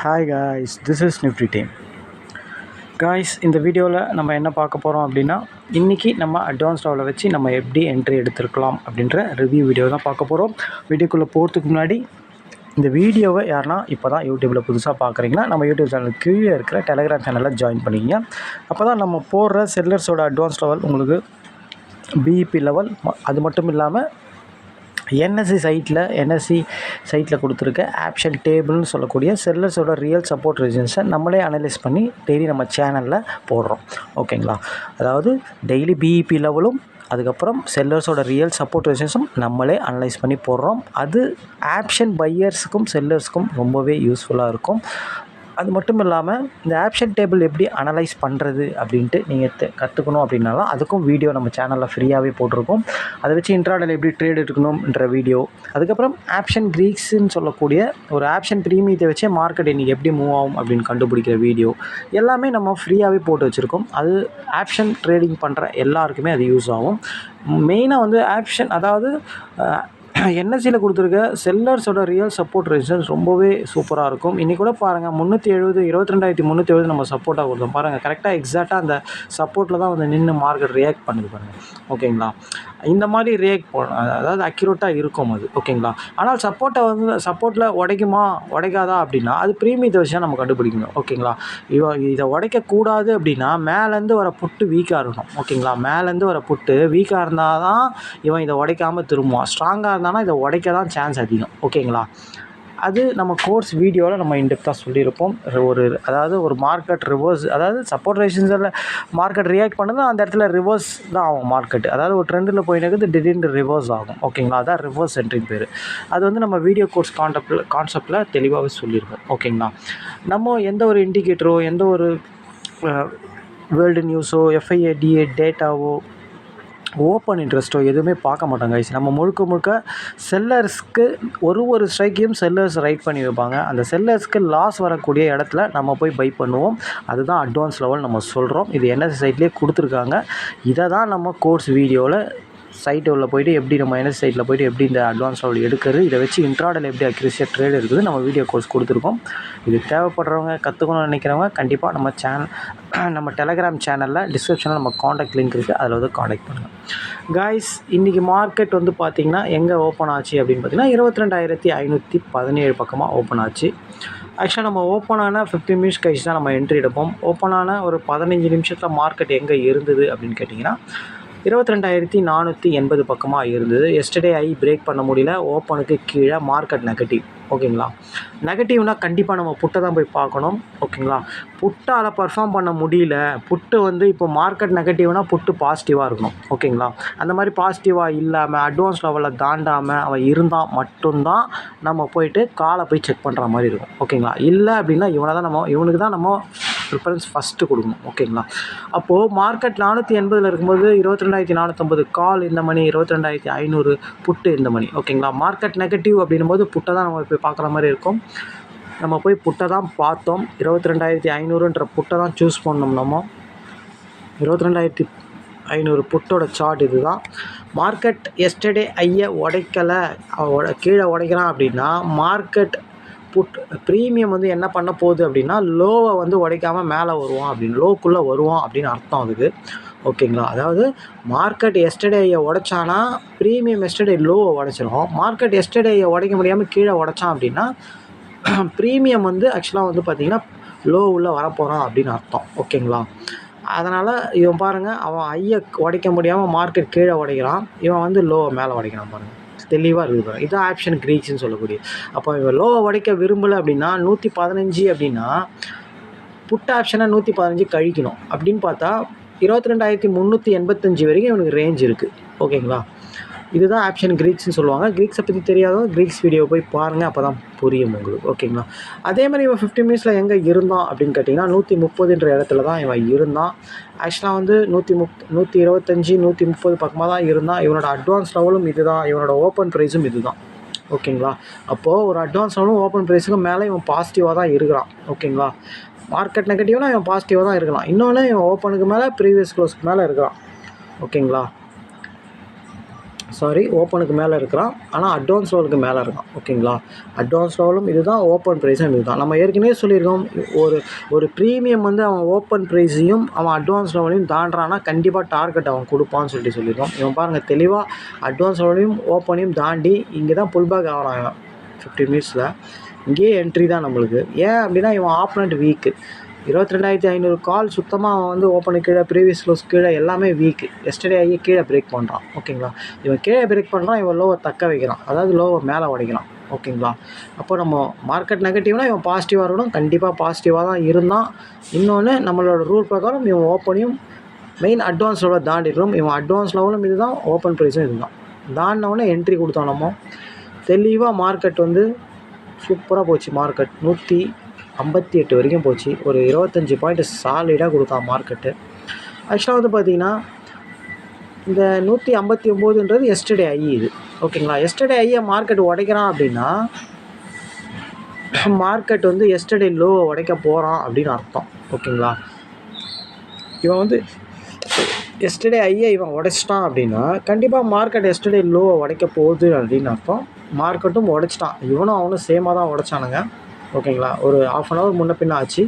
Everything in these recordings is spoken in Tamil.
Hi guys, this is Nifty Team. Guys, இந்த வீடியோவில் நம்ம என்ன பார்க்க போகிறோம் அப்படின்னா, இன்றைக்கி நம்ம அட்வான்ஸ் லெவலில் வச்சு நம்ம எப்படி என்ட்ரி எடுத்துருக்கலாம் அப்படின்ற ரிவ்யூ வீடியோ தான் பார்க்க போகிறோம். வீடியோக்குள்ளே போகிறதுக்கு முன்னாடி இந்த வீடியோவை யாருன்னா இப்போ தான் யூடியூப்பில் புதுசாக பார்க்குறீங்கன்னா நம்ம யூடியூப் சேனலுக்கு கீழே இருக்கிற டெலகிராம் சேனலில் ஜாயின் பண்ணிக்கிங்க. அப்போ தான் நம்ம போடுற செல்லர்ஸோட அட்வான்ஸ் லெவல் உங்களுக்கு பிஇபி லெவல் அது மட்டும் இல்லாமல் என்எஸ்சி சைட்டில் கொடுத்துருக்க ஆப்ஷன் டேபிள்னு சொல்லக்கூடிய செல்லர்ஸோட ரியல் சப்போர்ட் ரெசிஸ்டன்ஸை நம்மளே அனலைஸ் பண்ணி டெய்லி நம்ம சேனலில் போடுறோம். ஓகேங்களா? அதாவது டெய்லி பிஇபி லெவலும் அதுக்கப்புறம் செல்லர்ஸோட ரியல் சப்போர்ட் ரெசிஸ்டன்ஸும் நம்மளே அனலைஸ் பண்ணி போடுறோம். அது ஆப்ஷன் பையர்ஸுக்கும் செல்லர்ஸுக்கும் ரொம்பவே யூஸ்ஃபுல்லாக இருக்கும். அது மட்டும் இல்லாமல் இந்த ஆப்ஷன் டேபிள் எப்படி அனலைஸ் பண்ணுறது அப்படின்ட்டு நீங்கள் கற்றுக்கணும் அப்படின்னாலும் அதுக்கும் வீடியோ நம்ம சேனலில் ஃப்ரீயாகவே போட்டிருக்கோம். அதை வச்சு இன்ட்ராடேல எப்படி ட்ரேட் எடுக்கணும்ன்ற வீடியோ, அதுக்கப்புறம் ஆப்ஷன் கிரீக்ஸ்ன்னு சொல்லக்கூடிய ஒரு ஆப்ஷன் ப்ரீமியத்தை வச்சே மார்க்கெட் இன்றைக்கி எப்படி மூவ் ஆகும் அப்படின்னு கண்டுபிடிக்கிற வீடியோ எல்லாமே நம்ம ஃப்ரீயாகவே போட்டு வச்சுருக்கோம். அது ஆப்ஷன் ட்ரேடிங் பண்ணுற எல்லாருக்குமே அது யூஸ் ஆகும். மெயினாக வந்து ஆப்ஷன் அதாவது என்எஸ்சியில் கொடுத்துருக்க செல்லர்ஸோட ரியல் சப்போர்ட் ரெசிஸ்டன்ஸ் ரொம்பவே சூப்பராக இருக்கும். இன்றைக்கி கூட பாருங்கள் 370 22,370 நம்ம சப்போர்ட்டாக கொடுத்தோம் பாருங்கள். கரெக்டாக எக்ஸாக்டாக அந்த சப்போர்ட்டில் தான் வந்து நின்று மார்க்கெட் ரியாக்ட் பண்ணுது பாருங்கள். ஓகேங்களா? இந்த மாதிரி ரியாக்ட் அதாவது அக்யூரேட்டாக இருக்கும் அது. ஓகேங்களா? ஆனால் சப்போர்ட்டில் உடைக்காதா அப்படின்னா அது ப்ரீமியத்தை வச்சு தான் நம்ம கண்டுபிடிக்கணும். ஓகேங்களா? இதை உடைக்கக்கூடாது அப்படின்னா மேலேருந்து வர புட்டு வீக்காக இருக்கணும். ஓகேங்களா? மேலேருந்து வர புட்டு வீக்காக இருந்தால் தான் இவன் இதை உடைக்காமல் திரும்புவான். ஸ்ட்ராங்காக இருந்தானா இதை உடைக்க தான் சான்ஸ் அதிகம். ஓகேங்களா? அது நம்ம கோர்ஸ் வீடியோவில் நம்ம இன்டெப்த்தாக சொல்லியிருப்போம். அதாவது ஒரு மார்க்கெட் ரிவர்ஸ், அதாவது சப்போர்ட் ரெசிஸ்டன்ஸில் மார்க்கெட் ரியாக்ட் பண்ணுது, அந்த இடத்துல ரிவர்ஸ் தான் ஆகும் மார்க்கெட். அதாவது ஒரு ட்ரெண்டில் போயிட்டு திடீர்னு ரிவர்ஸ் ஆகும். ஓகேங்களா? அதான் ரிவர்ஸ் என்ட்ரின்னு பேர். அது வந்து நம்ம வீடியோ கோர்ஸ் கான்செப்டில் தெளிவாகவே சொல்லியிருக்கோம். ஓகேங்களா? நம்ம எந்த ஒரு இண்டிகேட்டரோ எந்த ஒரு வேர்ல்டு நியூஸோ எஃப்ஐஏடிஏ டேட்டாவோ ஓப்பன் இன்ட்ரெஸ்ட்டோ எதுவுமே பார்க்க மாட்டாங்க கைஸ். நம்ம முழுக்க செல்லர்ஸ்க்கு ஒரு ஸ்ட்ரைக்கையும் செல்லர்ஸ் ரைட் பண்ணி வைப்பாங்க. அந்த செல்லர்ஸ்க்கு லாஸ் வரக்கூடிய இடத்துல நம்ம போய் பை பண்ணுவோம். அதுதான் அட்வான்ஸ் லெவல் நம்ம சொல்கிறோம். இது என்எஸ்சி சைட்லேயே கொடுத்துருக்காங்க. இதை தான் நம்ம கோர்ஸ் வீடியோவில் சைட்டு உள்ள போய்ட்டு எப்படி நம்ம என்எஸ்சி சைட்டில் போய்ட்டு எப்படி இந்த அட்வான்ஸ் லெவல் எடுக்கிறது, இதை வச்சு இன்ட்ராடேல எப்படி அக்யூரேசியாக ட்ரேட் இருக்குது நம்ம வீடியோ கோர்ஸ் கொடுத்துருக்கோம். இது தேவைப்படுறவங்க கற்றுக்கணும்னு நினைக்கிறவங்க கண்டிப்பாக நம்ம டெலகிராம் சேனலில் டிஸ்கிரிப்ஷனில் நம்ம காண்டாக்ட் லிங்க் இருக்குது, அதில் வந்து காண்டாக்ட் பண்ணுங்கள். காய்ஸ், இன்றைக்கி மார்க்கெட் வந்து பார்த்திங்கன்னா எங்கே ஓப்பன் ஆச்சு அப்படின்னு பார்த்திங்கன்னா 22,517 பக்கமாக ஓப்பன் ஆச்சு. ஆக்சுவலாக நம்ம ஓப்பன் ஆன 15 மினிட்ஸ் கழிச்சு தான் நம்ம என்ட்ரி எடுப்போம். ஓப்பன் ஆன ஒரு 15 நிமிஷத்தில் மார்க்கெட் எங்கே இருந்தது அப்படின்னு கேட்டிங்கன்னா 22,480 பக்கமாக இருந்தது. எஸ்டர்டே பிரேக் பண்ண முடியல. ஓப்பனுக்கு கீழே மார்க்கெட் நெகட்டிவ். ஓகேங்களா? நெகட்டிவ்னால் கண்டிப்பாக நம்ம புட்டை தான் போய் பார்க்கணும். ஓகேங்களா? புட்டால் பர்ஃபார்ம் பண்ண முடியல. புட்டு வந்து இப்போ மார்க்கெட் நெகட்டிவ்னால் புட்டு பாசிட்டிவாக இருக்கணும். ஓகேங்களா? அந்த மாதிரி பாசிட்டிவாக இல்லாமல் அட்வான்ஸ் லெவலில் தாண்டாமல் அவன் இருந்தால் மட்டும்தான் நம்ம போயிட்டு காலை போய் செக் பண்ணுற மாதிரி இருக்கும். ஓகேங்களா? இல்லை அப்படின்னா இவனுக்கு தான் நம்ம ப்ரிஃபரன்ஸ் ஃபஸ்ட்டு கொடுக்கணும். ஓகேங்களா? அப்போது மார்க்கெட் 480 இருக்கும்போது 22,450 கால் இந்த மணி, 22,500 புட்டு இந்த மணி. ஓகேங்களா? மார்க்கெட் நெகட்டிவ் அப்படின்னும் போது புட்டை தான் நம்ம போய் பார்க்குற மாதிரி இருக்கும். நம்ம போய் புட்டை தான் பார்த்தோம். 22,500ன்ற புட்டை தான் சூஸ் பண்ணோம். நம்ம 22,500 புட்டோட சார்ட் இது தான். மார்க்கெட் எஸ்டர்டே உடைக்கலை, கீழே உடைக்கிறான் அப்படின்னா மார்க்கெட் ப்ரீமியம் வந்து என்ன பண்ண போகுது அப்படின்னா லோவை வந்து உடைக்காமல் மேலே வருவான் அப்படின்னு, லோக்குள்ளே வருவான் அப்படின்னு அர்த்தம் அதுக்கு. ஓகேங்களா? அதாவது மார்க்கெட் எஸ்டர்டேயை உடைச்சானா ப்ரீமியம் எஸ்டர்டே லோவை உடைச்சிடும். மார்க்கெட் எஸ்டர்டேயை உடைக்க முடியாமல் கீழே உடைச்சான் அப்படின்னா ப்ரீமியம் வந்து ஆக்சுவலாக வந்து பார்த்திங்கன்னா லோ உள்ளே வரப்போகிறான் அப்படின்னு அர்த்தம். ஓகேங்களா? அதனால் இவன் பாருங்கள், அவன் உடைக்க முடியாமல் மார்க்கெட் கீழே உடைக்கிறான், இவன் வந்து லோவை மேலே உடைக்கிறான் பாருங்கள். தெளிவாக இருக்குது. இதுதான் ஆப்ஷன் கிரீக்ஸ்ன்னு சொல்லக்கூடிய. அப்போ இவன் லோவை உடைக்க விரும்பலை அப்படின்னா 115 அப்படின்னா புட் ஆப்ஷனை 115 கழிக்கணும். அப்படின்னு பார்த்தா 22,385 வரைக்கும் இவனுக்கு ரேஞ்ச் இருக்குது. ஓகேங்களா? இதுதான் ஆப்ஷன் கிரீக்ஸ்ன்னு சொல்லுவாங்க. கிரீக்ஸை பற்றி தெரியாதவங்க கிரீக்ஸ் வீடியோ போய் பாருங்கள், அப்போ தான் புரியும் உங்களுக்கு. ஓகேங்களா? அதே மாதிரி இவன் 15 மினிட்ஸில் எங்கே இருந்தான் அப்படின்னு கேட்டிங்கன்னா 130ன்ற இடத்துல தான் இவன் இருந்தான். ஆக்சுவலாக வந்து 125 130 பக்கமாக தான் இருந்தான். இவனோட அட்வான்ஸ் லெவலும் இது தான், இவனோட ஓப்பன் ப்ரைஸும் இது தான். ஓகேங்களா? அப்போது ஒரு அட்வான்ஸ் லெவலும் ஓப்பன் ப்ரைஸுக்கும் மேலே இவன் பாசிட்டிவாக தான் இருக்கிறான். ஓகேங்களா? மார்க்கெட் நெகட்டிவ்னா இவன் பாசிட்டிவாக தான் இருக்கலாம். இன்னொன்று இவன் ஓப்பனுக்கு மேலே ப்ரீவியஸ் க்ளோஸ்க்கு மேலே இருக்கிறான். ஓகேங்களா? ஓப்பனுக்கு மேலே இருக்கிறான், ஆனால் அட்வான்ஸ் லெவலுக்கு மேலே இருக்கான். ஓகேங்களா, அட்வான்ஸ் லெவலும் இதுதான், ஓப்பன் ப்ரைஸும் இதுதான். நம்ம ஏற்கனவே சொல்லியிருக்கோம், ஒரு ஒரு ப்ரீமியம் வந்து அவன் ஓப்பன் ப்ரைஸையும் அவன் அட்வான்ஸ் லெவலையும் தாண்டுறான்னா கண்டிப்பாக டார்கெட் அவன் கொடுப்பான்னு சொல்லியிருக்கோம். இவன் பாருங்கள் தெளிவாக அட்வான்ஸ் லெவலையும் ஓப்பனையும் தாண்டி இங்கே தான் புல் பேக் ஆகிறான் 15 மினிட்ஸில். இங்கேயே என்ட்ரி தான் நம்மளுக்கு. ஏன் அப்படின்னா இவன் ஆப்பனண்ட் வீக்கு. 22,500 கால் சுத்தமாக அவன் வந்து ஓப்பனுக்கு கீழே, ப்ரீவியஸ் க்ளோஸ் கீழே எல்லாமே வீக்கு. எஸ்டர்டே ஆகி கீழே பிரேக் பண்ணுறான். ஓகேங்களா, இவன் கீழே பிரேக் பண்ணுறான், இவன் லோவை தக்க வைக்கிறான், அதாவது லோவை மேலே உடைக்கிறான். ஓகேங்களா, அப்போ நம்ம மார்க்கெட் நெகட்டிவ்னால் இவன் பாசிட்டிவாக இருக்கணும், கண்டிப்பாக பாசிட்டிவாக தான் இருந்தான். இன்னொன்று நம்மளோட ரூல் பிரகாரம் இவன் ஓப்பனையும் மெயின் அட்வான்ஸ் லெவலில் தாண்டிடணும். இவன் அட்வான்ஸ் லெவலும் இது தான், ஓப்பன் ப்ரைஸும் இது தான். தாண்டினவுடனே என்ட்ரி கொடுத்தோம். நம்ம தெளிவாக மார்க்கெட் வந்து சூப்பராக போச்சு. மார்க்கெட் 158 வரைக்கும் போச்சு. ஒரு 25 பாயிண்ட் சாலிடாக கொடுத்தான் மார்க்கெட்டு. ஆக்சுவலாக வந்து பார்த்திங்கன்னா இந்த 159ன்றது எஸ்டர்டே ஐ இது. ஓகேங்களா, எஸ்டர்டே ஐயை மார்க்கெட் உடைக்கிறான் அப்படின்னா மார்க்கெட் வந்து எஸ்டர்டே லோ உடைக்க போகிறான் அப்படின்னு அர்த்தம். ஓகேங்களா, இவன் வந்து எஸ்டர்டே ஐயை இவன் உடைச்சிட்டான் அப்படின்னா கண்டிப்பாக மார்க்கெட் எஸ்டர்டே லோவை உடைக்க போகுது அப்படின்னு அர்த்தம். மார்க்கெட்டும் உடைச்சிட்டான், இவனும் அவனும் சேமாக தான் உடைச்சானுங்க. ஓகேங்களா, ஒரு ½ அன் ஹவர் முன்ன பின்ன ஆச்சு.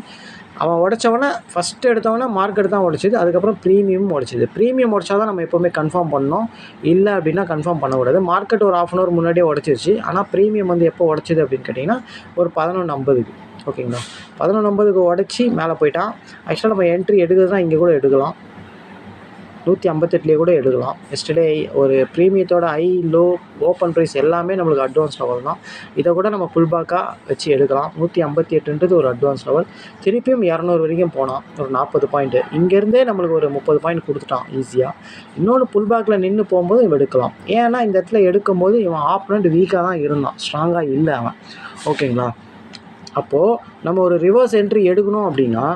அவன் உடைச்சவனை ஃபஸ்ட்டு எடுத்தவொடனே மார்க்கெட் தான் உடைச்சிது, அதுக்கப்புறம் ப்ரீமியமும் உடைச்சிது. ப்ரீமியம் உடைச்சா தான் நம்ம எப்போவுமே கன்ஃபார்ம் பண்ணணும், இல்லை அப்படின்னா கன்ஃபார்ம் பண்ணக்கூடாது. மார்க்கெட் ஒரு ½ அன் ஹவர் முன்னாடியே உடச்சிருச்சு. ஆனால் ப்ரீமியம் வந்து எப்போ உடச்சிது அப்படின்னு கேட்டிங்கன்னா ஒரு 11:50க்கு. ஓகேங்களா, 11:50க்கு உடச்சி மேலே போயிட்டான். ஆக்சுவலாக நம்ம என்ட்ரி எடுக்கிறது தான் இங்கே கூட எடுக்கலாம், 158லேயே கூட எடுக்கலாம். எஸ்டர்டே ஒரு ப்ரீமியத்தோட ஐ லோ ஓப்பன் ப்ரைஸ் எல்லாமே நம்மளுக்கு அட்வான்ஸ் லெவல் தான். இதை கூட நம்ம புல் பேக்காக வச்சு எடுக்கலாம். 158ன்றது ஒரு அட்வான்ஸ் லெவல். திருப்பியும் 200 வரைக்கும் போனான், ஒரு 40 பாயிண்ட்டு. இங்கேருந்தே நம்மளுக்கு ஒரு 30 பாயிண்ட் கொடுத்துட்டான் ஈஸியாக. இன்னொன்று புல் பேக்கில் நின்று போகும்போது இவன் எடுக்கலாம். ஏன்னா இந்த இடத்துல எடுக்கும்போது இவன் ஆப்பனண்ட் வீக்காக தான் இருந்தான், ஸ்ட்ராங்காக இல்லை அவன். ஓகேங்களா, அப்போது நம்ம ஒரு ரிவர்ஸ் என்ட்ரி எடுக்கணும் அப்படின்னா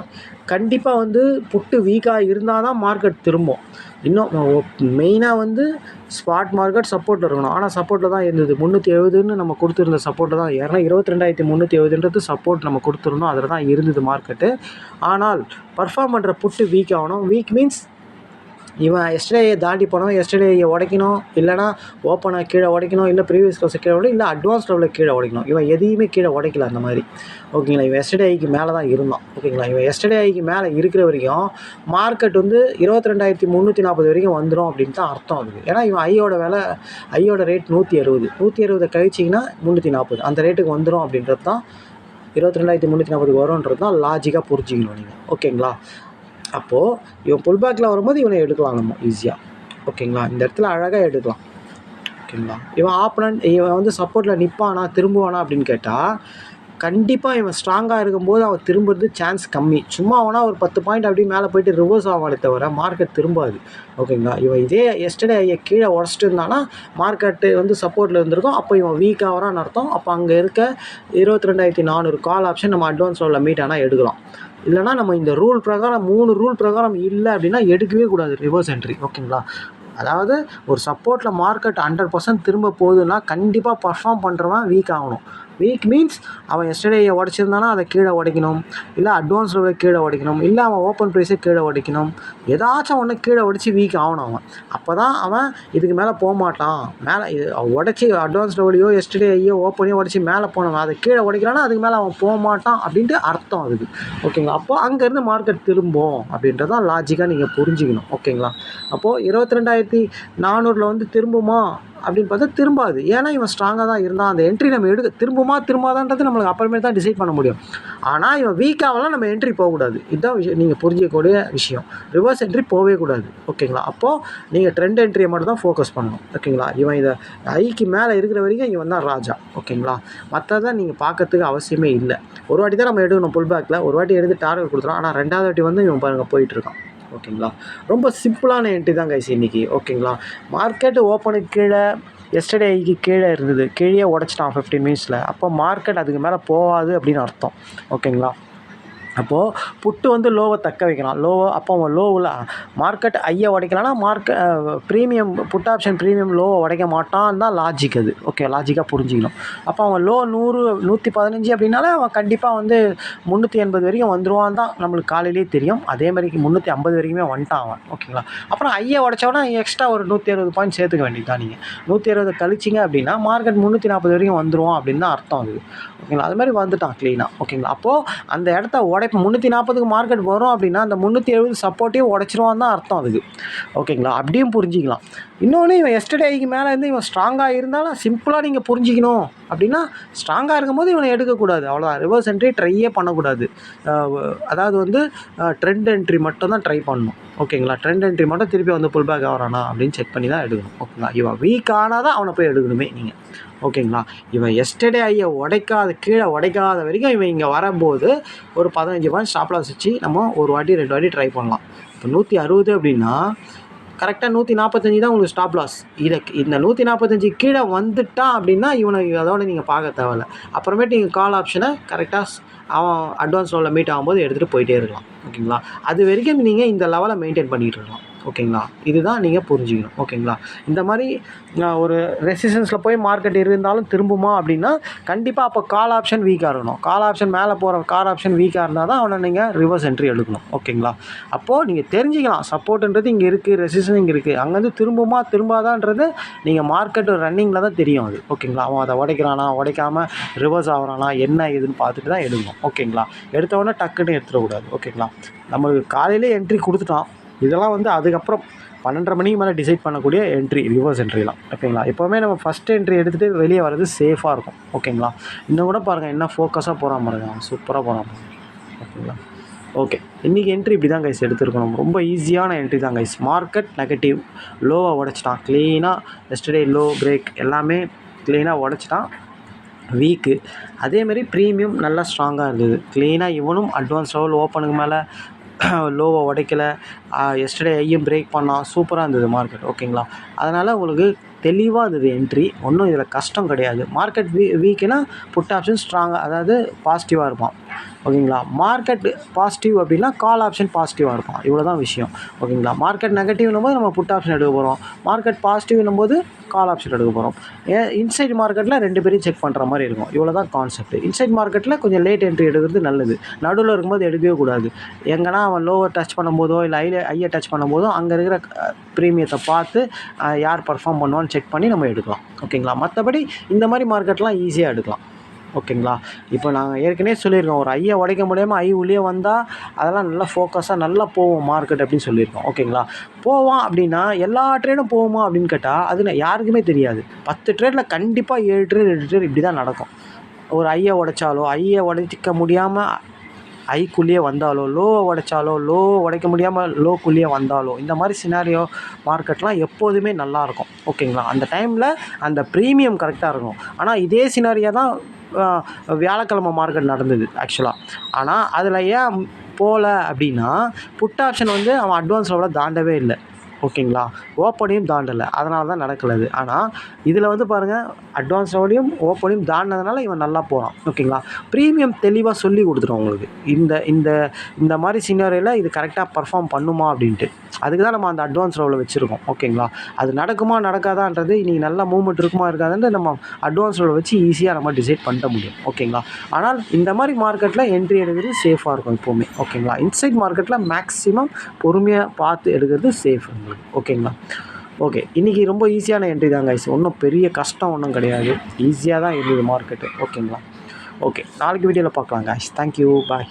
கண்டிப்பாக வந்து புட்டு வீக்காக இருந்தால் தான் மார்க்கெட் திரும்பும். இன்னும் மெயினாக வந்து ஸ்பாட் மார்க்கெட் சப்போர்ட்டில் இருக்கணும். ஆனால் சப்போர்ட்டில் தான் இருந்தது, 370ன்னு நம்ம கொடுத்துருந்த சப்போர்ட்டில் தான். ஏன்னா 22,370ன்றது சப்போர்ட் நம்ம கொடுத்துருந்தோம், அதில் தான் இருந்தது மார்க்கெட்டு. ஆனால் பர்ஃபார்ம் பண்ணுற புட்டு வீக் ஆகணும். வீக் மீன்ஸ் இவன் எஸ்டர்டேயை தாண்டி போனவன் எஸ்டர்டேயை உடைக்கணும், இல்லைனா ஓப்பனை கீழே உடைக்கணும், இல்லை ப்ரீவியஸ் க்ளோஸை கீழே உடைக்கணும், இல்லை அட்வான்ஸ் லெவலில் கீழே உடைக்கணும். இவன் எதையுமே கீழே உடைக்கல அந்த மாதிரி. ஓகேங்களா, இவன் எஸ்டர்டே ஐக்கு மேலே தான் இருந்தான். ஓகேங்களா, இவன் எஸ்டர்டே ஐக்கு மேலே இருக்கிற வரைக்கும் மார்க்கெட் வந்து 22,340 வரைக்கும் வந்துடும் அப்படின்னு தான் அர்த்தம் அதுக்கு. ஏன்னா இவன் ஐயோட ரேட் 160 கழிச்சிங்கன்னா 340 அந்த ரேட்டுக்கு வந்துடும் அப்படின்றது தான். 22,340 வரும்ன்றது தான் லாஜிக்காக புரிஞ்சிக்கணும் நீங்கள். ஓகேங்களா, அப்போது இவன் புல் பேக்கில் வரும்போது இவனை எடுக்கலாம் நம்ம ஈஸியாக. ஓகேங்களா, இந்த இடத்துல அழகாக எடுக்கலாம். ஓகேங்களா, இவன் வந்து சப்போர்ட்டில் நிற்பானா திரும்புவானா அப்படின்னு கேட்டால் கண்டிப்பாக இவன் ஸ்ட்ராங்காக இருக்கும்போது அவன் திரும்புறது சான்ஸ் கம்மி. சும்மா அவனா ஒரு 10 பாயிண்ட் அப்படியே மேலே போய்ட்டு ரிவர்ஸ் ஆவானே தவிர மார்க்கெட் திரும்பாது. ஓகேங்களா, இவன் இதே எஸ்டர்டே ஐயை கீழே உடச்சிட்டு இருந்தானா மார்க்கெட்டு வந்து சப்போர்ட்டில் இருந்திருக்கும். அப்போ இவன் வீக் ஆகிறான்னு அர்த்தம். அப்போ அங்கே இருக்க 22,400 கால் ஆப்ஷன் நம்ம அட்வான்ஸ் லெவலில் மீட் ஆனால் எடுக்கலாம். இல்லைனா நம்ம இந்த ரூல் பிரகாரம் 3 ரூல் பிரகாரம் இல்லை அப்படின்னா எடுக்கவே கூடாது ரிவர்ஸ் என்ட்ரி. ஓகேங்களா, அதாவது ஒரு சப்போர்ட்டில் மார்க்கெட் 100% திரும்ப போகுதுன்னா கண்டிப்பாக பர்ஃபார்ம் பண்ணுறவன் வீக் ஆகணும். வீக் மீன்ஸ் அவன் எஸ்டர்டேயை உடச்சிருந்தானா அதை கீழே உடைக்கணும், இல்லை அட்வான்ஸ் லெவலில் கீழே உடைக்கணும், இல்லை அவன் ஓப்பன் ப்ரைஸே கீழே உடைக்கணும். ஏதாச்சும் ஒன்று கீழே உடச்சி வீக் ஆகணும் அவன். அப்போ தான் அவன் இதுக்கு மேலே போக மாட்டான். மேலே இது உடச்சி அட்வான்ஸ் லெவலையோ எஸ்டர்டேயோ ஓப்பனையோ உடச்சி மேலே போனவன் அதை கீழே உடைக்கிறான்னா அதுக்கு மேலே அவன் போக மாட்டான் அப்படின்ட்டு அர்த்தம் அதுக்கு. ஓகேங்களா, அப்போ அங்கேருந்து மார்க்கெட் திரும்பும் அப்படின்றதான் லாஜிக்காக நீங்கள் புரிஞ்சுக்கணும். ஓகேங்களா, அப்போது 22,400 வந்து திரும்புமா அப்படின்னு பார்த்தா திரும்பாது. ஏன்னா இவன் ஸ்ட்ராங்காக தான் இருந்தான். அந்த என்ட்ரி நம்ம திரும்புமாதான்றது நம்மளுக்கு அப்புறமே தான் டிசைட் பண்ண முடியும். ஆனால் இவன் வீக்காகலாம் நம்ம என்ட்ரி போகக்கூடாது. இதுதான் விஷயம், நீங்கள் புரிஞ்சிக்கக்கூடிய விஷயம். ரிவர்ஸ் என்ட்ரி போகவே கூடாது. ஓகேங்களா, அப்போது நீங்கள் ட்ரெண்ட் என்ட்ரியை மட்டும் தான் ஃபோக்கஸ் பண்ணணும். ஓகேங்களா, இவன் இதை ஐக்கு மேலே இருக்கிற வரைக்கும் இவன் தான் ராஜா. ஓகேங்களா, மற்றதான் நீங்கள் பார்க்கறதுக்கு அவசியமே இல்லை. ஒரு வாட்டி தான் நம்ம எடுக்கணும் புல் பேக்கில், ஒரு வாட்டி எடுத்து டார்கெட் கொடுத்துரும். ஆனால் 2வது வாட்டி வந்து இவன் பாருங்கள் போயிட்டுருக்கான். ஓகேங்களா, ரொம்ப சிம்பிளான என்ட்ரி தான் கைஸ் இன்றைக்கி. ஓகேங்களா, மார்க்கெட் ஓப்பனுக்கு கீழே எஸ்டர்டே ஐக்கு கீழே இருந்தது, கீழே உடச்சிட்டான் 15 மினிட்ஸில். அப்போ மார்க்கெட் அதுக்கு மேலே போகாது அப்படின்னு அர்த்தம். ஓகேங்களா, அப்போது புட்டு வந்து லோவை தக்க வைக்கலாம். அப்போ லோவில் மார்க்கெட் ஹையை உடைக்கலாம்னா ப்ரீமியம் புட் ஆப்ஷன் ப்ரீமியம் லோவை உடைக்க மாட்டான்னு தான் லாஜிக் அது. ஓகே, லாஜிக்காக புரிஞ்சுக்கணும். அப்போ அவன் லோ 100 115 அப்படின்னாலே அவன் கண்டிப்பாக வந்து 380 வரைக்கும் வந்துடுவான் தான் நம்மளுக்கு காலையிலேயே தெரியும். அதே மாதிரி 350 வரைக்குமே வந்துட்டான் அவன். ஓகேங்களா? அப்புறம் ஹையை உடைச்சோன்னா எக்ஸ்ட்ரா ஒரு 160 பாயிண்ட் சேர்த்துக்க வேண்டியது தான். நீங்கள் 160 கழிச்சிங்க அப்படின்னா மார்க்கெட் 340 வரைக்கும் வந்துடுவோம் அப்படின்னு தான் அர்த்தம் அது. ஓகேங்களா? அது மாதிரி வந்துட்டான் க்ளீனாக. ஓகேங்களா? அப்போது அந்த இடத்த 340க்கு மார்க்கெட் வரும் அப்படின்னா அந்த 370 சப்போர்ட்டையும் உடைச்சிருவான் தான் அர்த்தம் அதுக்கு. ஓகேங்களா? அப்படியும் புரிஞ்சிக்கலாம். இன்னொன்று, இவன் எஸ்டர்டே ஐக்கு மேலே இருந்து இவன் ஸ்ட்ராங்காக இருந்தாலும் சிம்பிளாக நீங்கள் புரிஞ்சிக்கணும் அப்படின்னா, ஸ்ட்ராங்காக இருக்கும்போது இவனை எடுக்கக்கூடாது. அவ்வளோதான். ரிவர்ஸ் என்ட்ரி ட்ரையே பண்ணக்கூடாது. அதாவது வந்து ட்ரெண்ட் என்ட்ரி மட்டும் தான் ட்ரை பண்ணணும். ஓகேங்களா? ட்ரெண்ட் என்ட்ரி மட்டும் திருப்பி வந்து புல் பேக் ஆகிறானா அப்படின்னு செக் பண்ணி தான் எடுக்கணும். ஓகேங்களா? இவன் வீக் ஆனால் தான் அவனை போய் எடுக்கணுமே நீங்கள். ஓகேங்களா? இவன் எஸ்டர்டே ஐயை கீழே உடைக்காத வரைக்கும் இவன் இங்கே வரும்போது ஒரு 15 பாயிண்ட் ஸ்டாப் லாஸ் வச்சு நம்ம ஒரு வாட்டி 2 வாட்டி ட்ரை பண்ணலாம். இப்போ 160 அப்படின்னா கரெக்டாக 145 தான் உங்களுக்கு ஸ்டாப் லாஸ். இந்த 145 கீழே வந்துட்டான் அப்படின்னா இவனை அதோட நீங்கள் பார்க்க தேவையில்ல. அப்புறமேட்டு நீங்கள் கால் ஆப்ஷனை கரெக்டாக அவன் அட்வான்ஸ் லெவலில் மீட் ஆகும்போது எடுத்துகிட்டு போயிட்டே இருக்கலாம். ஓகேங்களா? அது வரைக்கும் நீங்கள் இந்த லெவலை மெயின்டைன் பண்ணிகிட்டு இருக்கலாம். ஓகேங்களா? இதுதான் நீங்கள் புரிஞ்சுக்கணும். ஓகேங்களா? இந்த மாதிரி ஒரு ரெசிஸ்டன்ஸில் போய் மார்க்கெட் இருந்தாலும் திரும்புமா அப்படின்னா கண்டிப்பாக அப்போ கால் ஆப்ஷன் வீக்காக இருக்கணும். கால் ஆப்ஷன் மேலே போகிற கால் ஆப்ஷன் வீக்காக இருந்தால் தான் அவனை நீங்கள் ரிவர்ஸ் என்ட்ரி எடுக்கணும். ஓகேங்களா? அப்போது நீங்கள் தெரிஞ்சிக்கலாம் சப்போர்ட்டுன்றது இங்கே இருக்குது, ரெசிஸ்டன்ஸ் இங்கே இருக்குது. அங்கேருந்து திரும்பாதான்றது நீங்கள் மார்க்கெட் ரன்னிங்கில் தான் தெரியும் அது. ஓகேங்களா? அவன் அதை உடைக்கிறானா, உடைக்காமல் ரிவர்ஸ் ஆகிறானா, என்ன ஏதுன்னு பார்த்துட்டு தான் எடுக்கணும். ஓகேங்களா? எடுத்தவொடனே டக்குன்னு எடுத்துடக்கூடாது. ஓகேங்களா? நம்மளுக்கு காலையிலே என்ட்ரி கொடுத்துட்டான். இதெல்லாம் வந்து அதுக்கப்புறம் 12:30 மணிக்கு மேலே டிசைட் பண்ணக்கூடிய என்ட்ரி, ரிவர்ஸ் என்ட்ரிலாம். ஓகேங்களா? எப்போவுமே நம்ம ஃபஸ்ட் என்ட்ரி எடுத்துகிட்டு வெளியே வர்றது சேஃபாக இருக்கும். ஓகேங்களா? இன்னும் கூட பாருங்கள் என்ன ஃபோக்கஸாக போகிறான் பாருங்க, சூப்பராக போகிறான். ஓகேங்களா? ஓகே, இன்றைக்கி என்ட்ரி இப்படி தான் கைஸ் எடுத்துருக்கணும். ரொம்ப ஈஸியான என்ட்ரி தான் கைஸ். மார்க்கெட் நெகட்டிவ் லோவை உடைச்சிட்டான் க்ளீனாக. எஸ்டர்டே லோ பிரேக் எல்லாமே க்ளீனாக உடைச்சிட்டான். வீக்கு அதேமாரி ப்ரீமியம் நல்லா ஸ்ட்ராங்காக இருந்தது க்ளீனாக. இவனும் அட்வான்ஸ் லெவல் ஓப்பனுக்கு மேலே லோவை உடைக்கலை. எஸ்டர்டே ஐயும் பிரேக் பண்ணால் சூப்பராக இருந்தது மார்க்கெட். ஓகேங்களா? அதனால் உங்களுக்கு தெளிவாக இருந்தது என்ட்ரி. ஒன்றும் இதில் கஷ்டம் கிடையாது. மார்க்கெட் வீக்குனா புட் ஆப்ஷன் ஸ்ட்ராங்காக அதாவது பாசிட்டிவாக இருப்பான். ஓகேங்களா? மார்க்கெட் பாசிட்டிவ் அப்படின்னா கால் ஆப்ஷன் பாசிட்டிவாக இருப்பான். இவ்வளோ தான் விஷயம். ஓகேங்களா? மார்க்கெட் நெகட்டிவ்னும் போது நம்ம புட் ஆப்ஷன் எடுக்க போகிறோம். மார்க்கெட் பாசிட்டிவ்னும் போது கால் ஆப்ஷன் எடுக்க போகிறோம். இன்சைட் மார்க்கெட்டில் 2 பேரையும் செக் பண்ணுற மாதிரி இருக்கும். இவ்வளோ தான் கான்செப்ட். இன்சைட் மார்க்கெட்டில் கொஞ்சம் லேட் என்ட்ரி எடுக்கிறது நல்லது. நடுவில் இருக்கும்போது எடுக்கவே கூடாது. எங்கன்னா அவன் லோவை டச் பண்ணும்போதோ இல்லை ஐயை டச் பண்ணும்போதோ அங்கே இருக்கிற ப்ரீமியத்தை பார்த்து யார் பர்ஃபார்ம் பண்ணுவான்னு செக் பண்ணி நம்ம எடுக்கலாம். ஓகேங்களா? மற்றபடி இந்த மாதிரி மார்க்கெட்லாம் ஈஸியாக எடுக்கலாம். ஓகேங்களா? இப்போ நாங்கள் ஏற்கனவே சொல்லியிருக்கோம், ஒரு ஐயை உடைக்க முடியாமல் ஐ உள்ளே வந்தால் அதெல்லாம் நல்லா ஃபோக்கஸாக நல்லா போவோம் மார்க்கெட் அப்படின்னு சொல்லியிருக்கோம். ஓகேங்களா? போவான் அப்படின்னா எல்லா ட்ரேடும் போகுமா அப்படின்னு கேட்டால் அது யாருக்குமே தெரியாது. 10 ட்ரேடில் கண்டிப்பாக 7 ட்ரேட் 8 ட்ரேட் இப்படி தான் நடக்கும். ஒரு ஐயை உடைச்சாலோ, ஐயை உடைக்க முடியாமல் ஐக்குள்ளேயே வந்தாலோ, லோவை உடைச்சாலோ, லோ உடைக்க முடியாமல் லோக்குள்ளேயே வந்தாலோ, இந்த மாதிரி சினாரியோ மார்க்கெட்லாம் எப்போதுமே நல்லாயிருக்கும். ஓகேங்களா? அந்த டைமில் அந்த ப்ரீமியம் கரெக்டாக இருக்கும். ஆனால் இதே சினாரியா தான் வியாழக்கிழமை மார்க்கெட் நடந்தது ஆக்சுவலாக. ஆனால் அதில் ஏன் போகல அப்படின்னா புட் ஆப்ஷன் வந்து அவன் அட்வான்ஸ் லெவலில் தாண்டவே இல்லை. ஓகேங்களா? ஓப்பனையும் தாண்டலை, அதனால தான் நடக்கலது. ஆனால் இதில் வந்து பாருங்கள் அட்வான்ஸ் லெவலையும் ஓப்பனையும் தாண்டினதுனால இவன் நல்லா போகிறான். ஓகேங்களா? ப்ரீமியம் தெளிவாக சொல்லி கொடுத்துட்டோம் உங்களுக்கு. இந்த இந்த இந்த மாதிரி சினாரியோவில் இது கரெக்டாக பர்ஃபார்ம் பண்ணுமா அப்படின்ட்டு. அதுக்கு தான் நம்ம அந்த அட்வான்ஸ் லெவலில் வச்சுருக்கோம். ஓகேங்களா? அது நடக்குமா நடக்காதான்றது இன்றைக்கி நல்லா மூவ்மெண்ட் இருக்குமா இருக்காதுன்ட்டு நம்ம அட்வான்ஸ் லெவலில் வச்சு ஈஸியாக நம்ம டிசைட் பண்ணிட முடியும். ஓகேங்களா? ஆனால் இந்த மாதிரி மார்க்கெட்டில் என்ட்ரி எடுக்கிறது சேஃபாக இருக்கும் எப்போவுமே. ஓகேங்களா? இன்சைட் மார்க்கெட்டில் மேக்ஸிமம் பொறுமையாக பார்த்து எடுக்கிறது சேஃப் உங்களுக்கு. ஓகேங்களா? ஓகே, இன்றைக்கி ரொம்ப ஈஸியான என்ட்ரி தான் கைஸ். ஒன்றும் பெரிய கஷ்டம் ஒன்றும் கிடையாது. ஈஸியாக தான் இருந்தது மார்க்கெட்டு. ஓகேங்களா? ஓகே, நாளைக்கு வீடியோவில் பார்க்கலாம் கைஸ். தேங்க்யூ, பாய்.